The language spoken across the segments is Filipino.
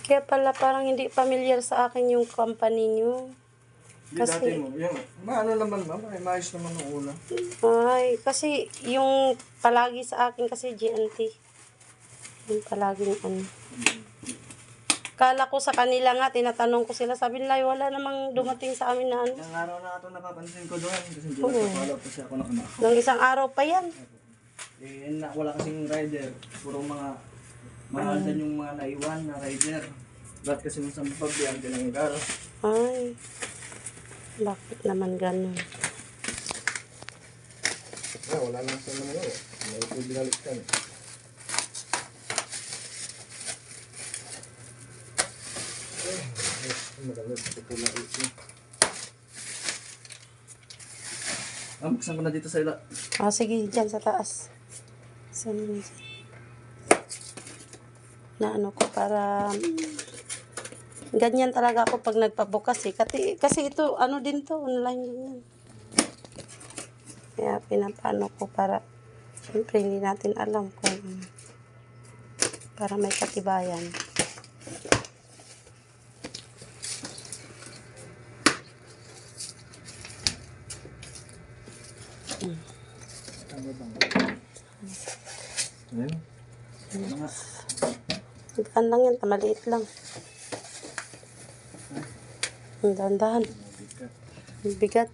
Kaya pala parang hindi familiar sa akin yung company nyo. Hindi dati mo. Yung, ano naman ma'am, ay maayos naman ng una. Ay, kasi yung palagi sa akin kasi GNT. Yung palaging ano. Kala ko sa kanila nga, tinatanong ko sila, sabi nila, wala namang dumating sa amin na ano. Ilang araw na ito napapansin ko doon kasi hindi nagpa-follow kasi ako ng anak ko. Nung isang araw pa yan. Wala kasing rider. Puro mga mahaldan yung mga naiwan na rider. Lahat kasi ng sampag yan, tinanggal. Ay, bakit naman ganun? Wala na sa mga yun. May ito binalikan. Magalit ito na ito. Buksan ko na dito sa ila. Sige, dyan sa taas. Saan na ano ko para ganyan talaga ako pag nagpabukas eh. Kasi ito, ano din to, online din yan. Kaya pinapano ko para siyempre hindi natin alam kung para may katibayan. Ayan. Ang lang yan, maliit lang. Ang dahan-dahan. Ang bigat.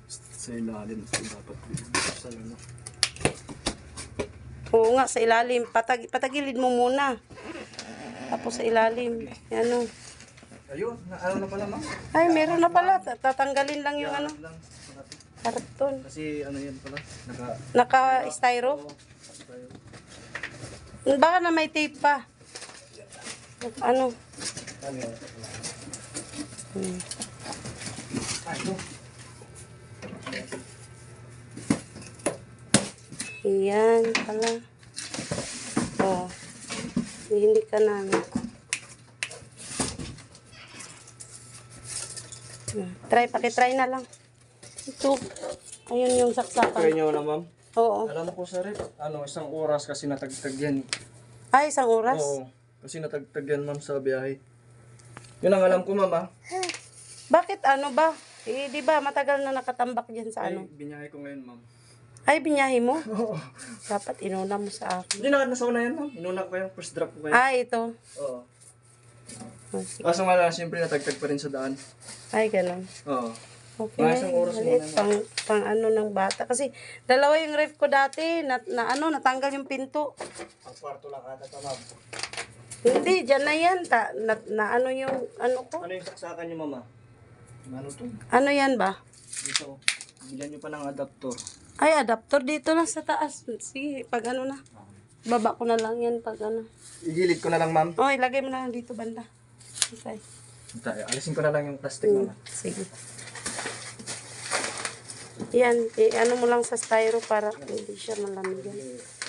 Sa ilalim dapat sa ano. Oo nga, sa ilalim. Patagilid mo muna. Tapos sa ilalim. Ano. Ayun, ano na pala ma'am? Ay, meron na pala. Tatanggalin lang yung ano. Karton. Kasi ano yan pala, Naka-styro. Baka na may tape pa. Ano? Ano yan? Ayan pala. Oh. Hindi ka na. Pakitry na lang. Ito. Ayun yung saksakan. Try nyo na ma'am. Oo. Alam ko sa rep, isang oras kasi natagtag yan eh. Ay, isang oras? Oo, kasi natagtag yan ma'am sa biyahe. Yun ang alam ko ma'am ah. Bakit ano ba? Di ba matagal na nakatambak dyan sa ano? Ay, binyahe ko ngayon ma'am. Ay, binyahe mo? Oo. Dapat inuna mo sa akin. Hindi na nasa una yan ma'am. Inuna ko yung first drop ko ngayon. Ito. Oo. Sige. Kaso nga lang, siyempre natagtag pa rin sa daan. Ay, ganun. Oo. Okay. Mga isang oras Maliit, muna pang ano ng bata. Kasi dalawa yung ref ko dati, natanggal yung pinto. Ang kwarto lang ata ito ma'am. Hindi, dyan na yan. Ano yung, ano ko? Ano yung saksakan nyo mama? Ano to? Ano yan ba? Dito. Bilhan nyo pa ng adaptor. Ay, adapter dito na sa taas. Sige, pag ano na. Baba ko na lang yan pag ano. Igilid ko na lang ma'am. Oh, ilagay mo na lang dito banda. Okay. Alisin ko na lang yung plastic mama. Sige. Yan, ano mo lang sa styro para hindi siya malamigan.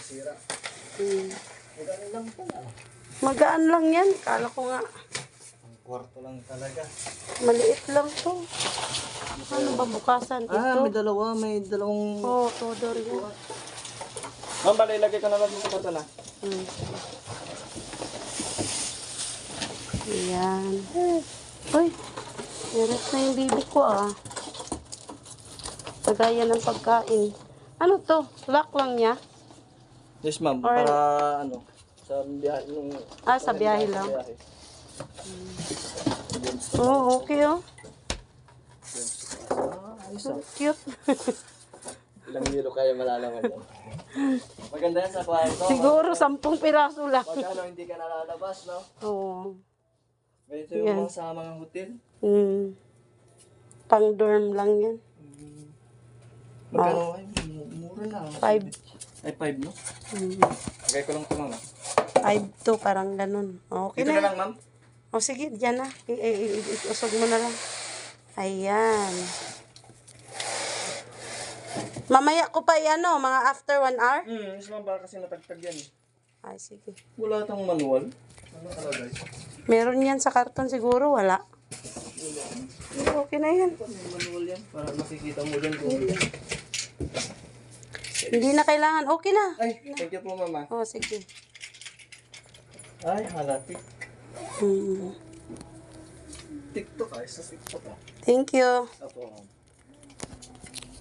Sira. Magano lang pala. Magaan lang yan. Kala ko nga. Ang kwarto lang talaga. Maliit lang to. Ano ba bukasan? Ito. May dalawang... Oh, todor yan. Ma'am, bala ilagay ko na lang sa kwarto na. Ayan. Uy, meron na yung bibi ko ah. Pagaya ng pagkain. Ano to? Lock lang niya? Yes ma'am, Or- para sa biyahe nung... Sa biyahe lang. Oh, okay oh. Ayos ah. Cute. Ilang kilo kaya malalaman mo. Maganda yan sa kwarto. Siguro 10 piraso lang. Pagkano hindi ka nalalabas, no? Oo. Ganito yung mga sa mga hotel. Pang dorm lang yan. Magkano ay, mura na. 5. Ay, 5 no? Lagay ko lang ito ma'am. 5 to, parang ganun. Okay Dito na. na lang ma'am. O sige, dyan na. Iusog mo na lang. Ayan. Mamaya ko pa ano, mga after 1 hour? Yes ma'am, baka kasi natagtag yan eh. Ay, sige. Wala itong manual. Ano talaga? Meron yan sa karton siguro, wala. Okay na yan. May manual yan para makikita mo dyan kung... Hindi na kailangan. Okay na. Ay, thank you po mama. Oh, sige. Ay, halati. Mm. TikTok sa TikTok Thank you. Apo.